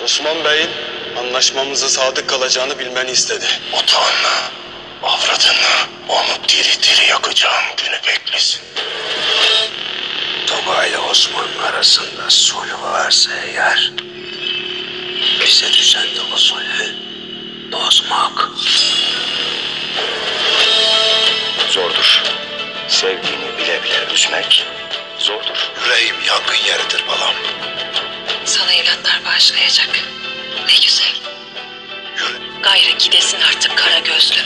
Osman Bey'in anlaşmamıza sadık kalacağını bilmeni istedi. Otağını, avradını, onu diri diri yakacağım günü beklesin. Tuba ile Osman'ın arasında sulh varsa eğer, bize düşen de o sulhü bozmak. Zordur. Sevdiğini bile bile üzmek zordur. Yüreğim yangın yeridir balam. Sana evlatlar bağışlayacak. Ne güzel. Yürü. Gayrı gidesin artık kara gözlü.